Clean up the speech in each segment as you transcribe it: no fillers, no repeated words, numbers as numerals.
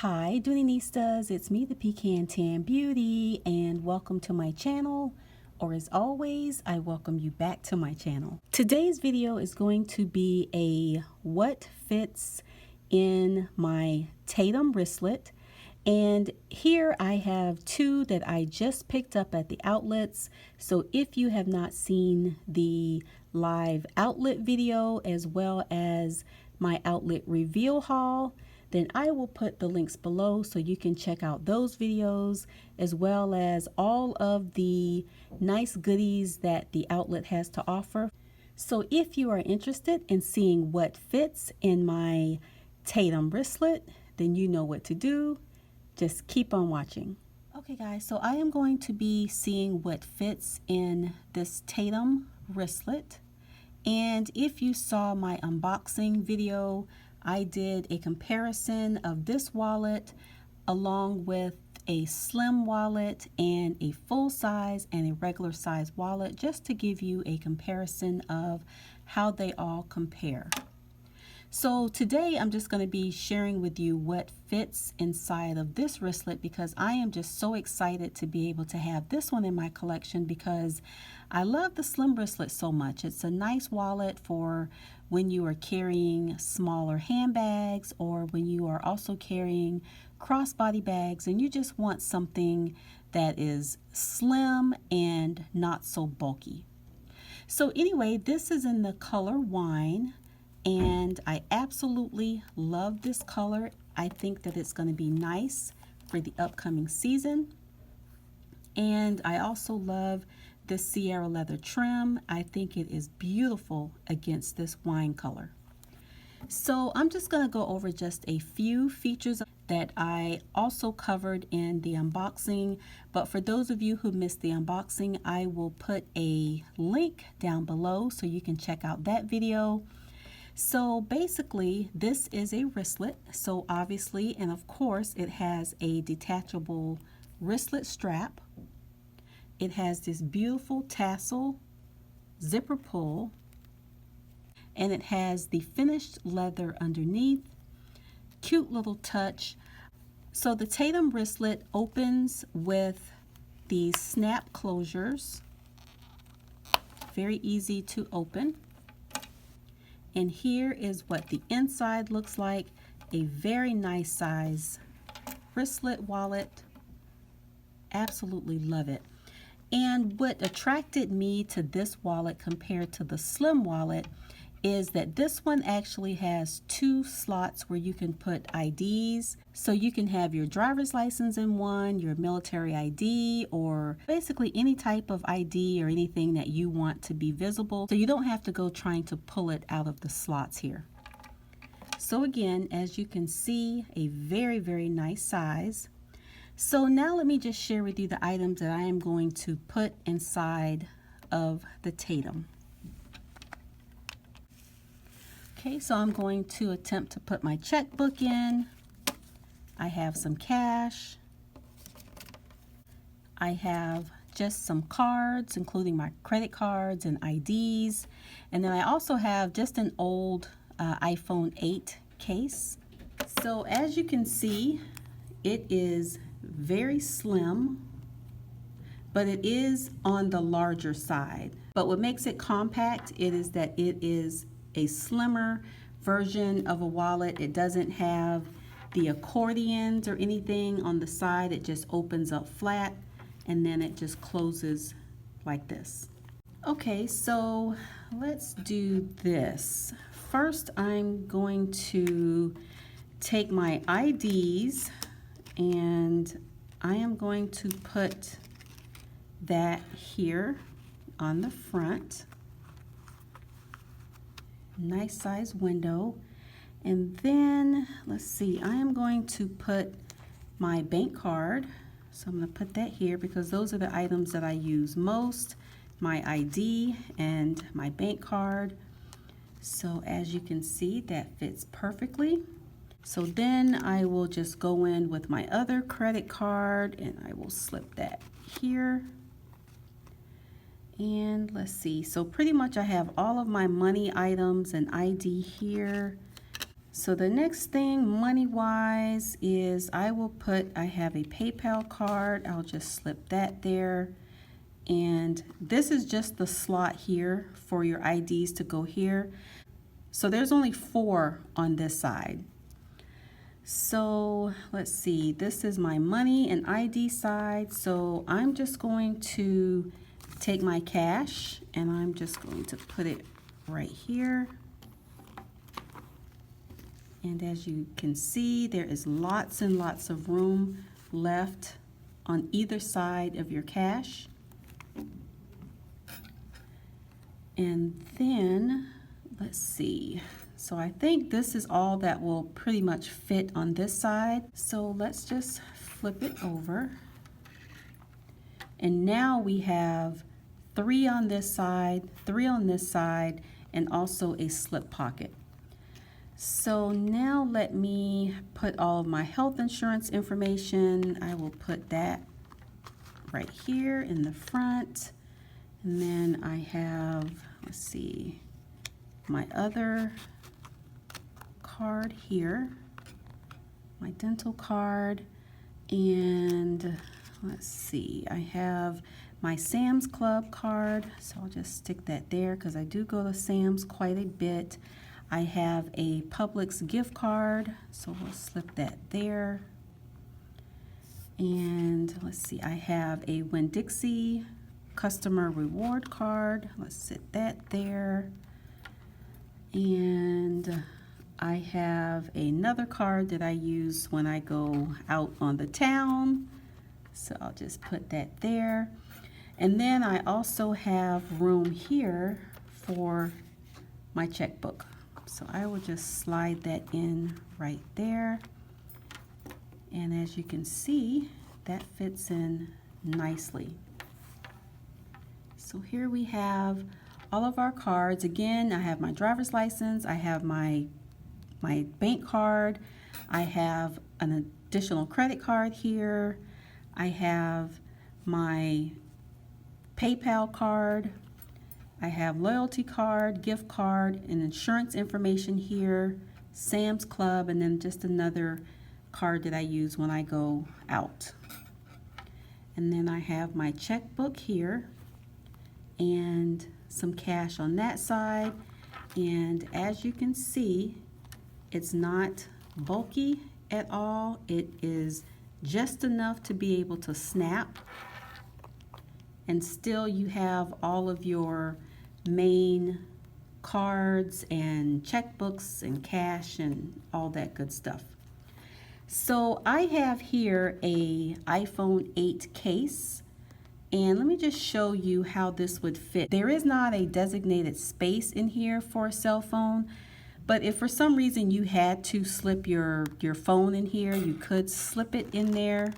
Hi Doonistas, it's me, the Pecan Tan Beauty, and welcome to my channel, or as always, I welcome you back to my channel. Today's video is going to be a what fits in my TATUM wristlet, and here I have two that I just picked up at the outlets. So if you have not seen the live outlet video as well as my outlet reveal haul, then I will put the links below so you can check out those videos as well as all of the nice goodies that the outlet has to offer. So if you are interested in seeing what fits in my TATUM wristlet, then you know what to do. Just keep on watching. Okay guys, so I am going to be seeing what fits in this TATUM wristlet. And if you saw my unboxing video, I did a comparison of this wallet along with a slim wallet and a full size and a regular size wallet, just to give you a comparison of how they all compare. So today I'm just going to be sharing with you what fits inside of this wristlet, because I am just so excited to be able to have this one in my collection because I love the slim wristlet so much. It's a nice wallet for when you are carrying smaller handbags or when you are also carrying crossbody bags and you just want something that is slim and not so bulky. So anyway, this is in the color wine. And I absolutely love this color. I think that it's going to be nice for the upcoming season. And I also love the Sierra leather trim. I think it is beautiful against this wine color. So I'm just going to go over just a few features that I also covered in the unboxing. But for those of you who missed the unboxing, I will put a link down below so you can check out that video. So basically, this is a wristlet. So obviously, and of course, it has a detachable wristlet strap. It has this beautiful tassel zipper pull, and it has the finished leather underneath. Cute little touch. So the TATUM wristlet opens with these snap closures. Very easy to open. And here is what the inside looks like. A very nice size wristlet wallet. Absolutely love it. And what attracted me to this wallet compared to the slim wallet is that this one actually has two slots where you can put IDs. So you can have your driver's license in one, your military ID, or basically any type of ID or anything that you want to be visible. So you don't have to go trying to pull it out of the slots here. So again, as you can see, a very, very nice size. So now let me just share with you the items that I am going to put inside of the TATUM. Okay, so I'm going to attempt to put my checkbook in. I have some cash. I have just some cards, including my credit cards and IDs. And then I also have just an old iPhone 8 case. So as you can see, it is very slim, but it is on the larger side. But what makes it compact, it is that it is a slimmer version of a wallet. It doesn't have the accordions or anything on the side. It just opens up flat and then it just closes like this. Okay, so let's do this. First, I'm going to take my IDs and I am going to put that here on the front. Nice size window. And then let's see, I am going to put my bank card. So I'm going to put that here because those are the items that I use most, my ID and my bank card. So as you can see, that fits perfectly. So then I will just go in with my other credit card and I will slip that here. And let's see, so pretty much I have all of my money items and ID here. So the next thing money-wise is I have a PayPal card. I'll just slip that there. And this is just the slot here for your IDs to go here. So there's only 4 on this side. So let's see, this is my money and ID side. So I'm just going to take my cash and I'm just going to put it right here. And as you can see, there is lots and lots of room left on either side of your cash. And then, let's see. So I think this is all that will pretty much fit on this side. So let's just flip it over. And now we have 3 on this side, 3 on this side, and also a slip pocket. So now let me put all of my health insurance information. I will put that right here in the front. And then I have, let's see, my other card here, my dental card, and let's see, I have my Sam's Club card, so I'll just stick that there because I do go to Sam's quite a bit. I have a Publix gift card, so we'll slip that there. And let's see, I have a Winn-Dixie customer reward card. Let's sit that there. And I have another card that I use when I go out on the town. So I'll just put that there. And then I also have room here for my checkbook. So I will just slide that in right there. And as you can see, that fits in nicely. So here we have all of our cards. Again, I have my driver's license, I have my bank card, I have an additional credit card here, I have my PayPal card, I have loyalty card, gift card, and insurance information here, Sam's Club, and then just another card that I use when I go out. And then I have my checkbook here and some cash on that side. And as you can see, it's not bulky at all. It is just enough to be able to snap, and still you have all of your main cards and checkbooks and cash and all that good stuff. So I have here a iPhone 8 case, and let me just show you how this would fit. There is not a designated space in here for a cell phone, but if for some reason you had to slip your phone in here, you could slip it in there.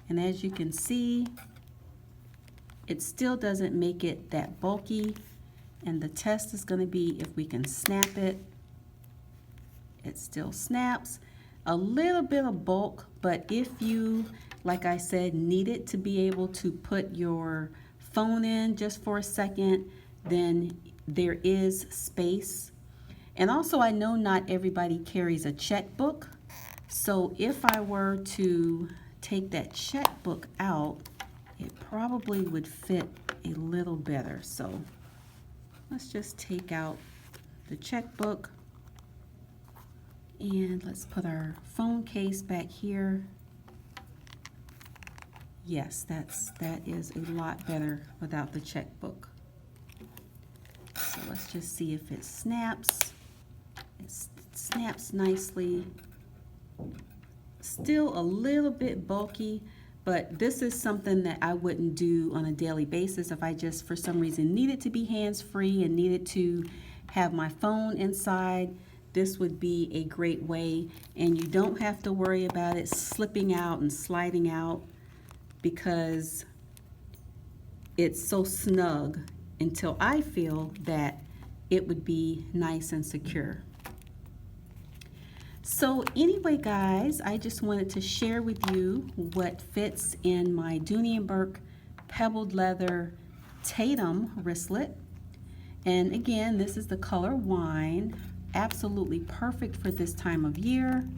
And as you can see, it still doesn't make it that bulky. And the test is going to be if we can snap it. It still snaps. A little bit of bulk, but if you, like I said, need it to be able to put your phone in just for a second, then there is space. And also, I know not everybody carries a checkbook, so if I were to take that checkbook out, it probably would fit a little better. So let's just take out the checkbook. And let's put our phone case back here. Yes, that is a lot better without the checkbook. So let's just see if it snaps. It snaps nicely. Still a little bit bulky, but this is something that I wouldn't do on a daily basis. If I just for some reason needed to be hands-free and needed to have my phone inside, this would be a great way, and you don't have to worry about it slipping out and sliding out because it's so snug until I feel that it would be nice and secure. So anyway, guys, I just wanted to share with you what fits in my Dooney Bourke pebbled leather TATUM wristlet. And again, this is the color wine. absolutely perfect for this time of year.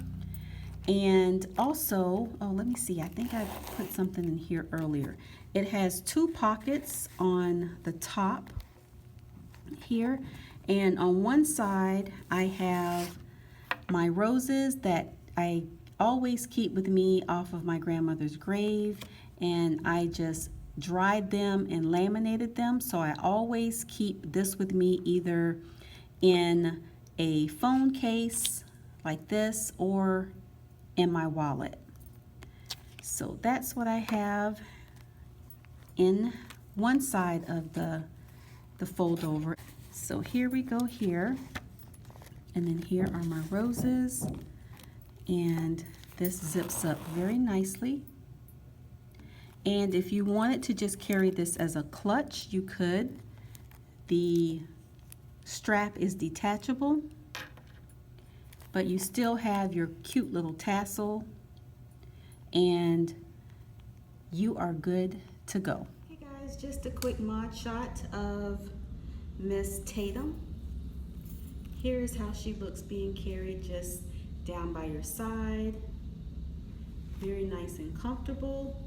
And also, oh, let me see, I think I put something in here earlier. It has 2 pockets on the top here, and on one side I have my roses that I always keep with me off of my grandmother's grave, and I just dried them and laminated them, so I always keep this with me either in a phone case like this or in my wallet. So that's what I have in one side of the fold over. So here we go here, and then here are my roses, and this zips up very nicely. And if you wanted to just carry this as a clutch, you could. The strap is detachable, but you still have your cute little tassel, and you are good to go. Hey guys, just a quick mod shot of Miss Tatum. Here's how she looks being carried, just down by your side. Very nice and comfortable.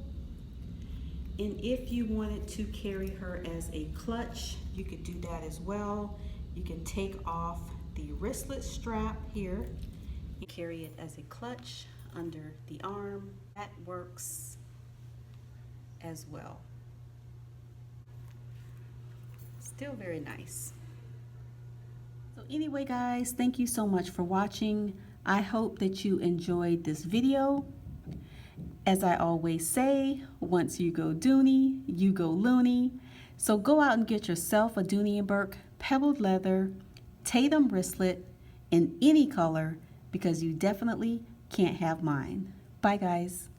And if you wanted to carry her as a clutch, you could do that as well. You can take off the wristlet strap here and carry it as a clutch under the arm. That works as well. Still very nice. So anyway guys, thank you so much for watching. I hope that you enjoyed this video. As I always say, once you go Dooney, you go loony. So go out and get yourself a Dooney Bourke pebbled leather TATUM wristlet in any color, because you definitely can't have mine. Bye guys.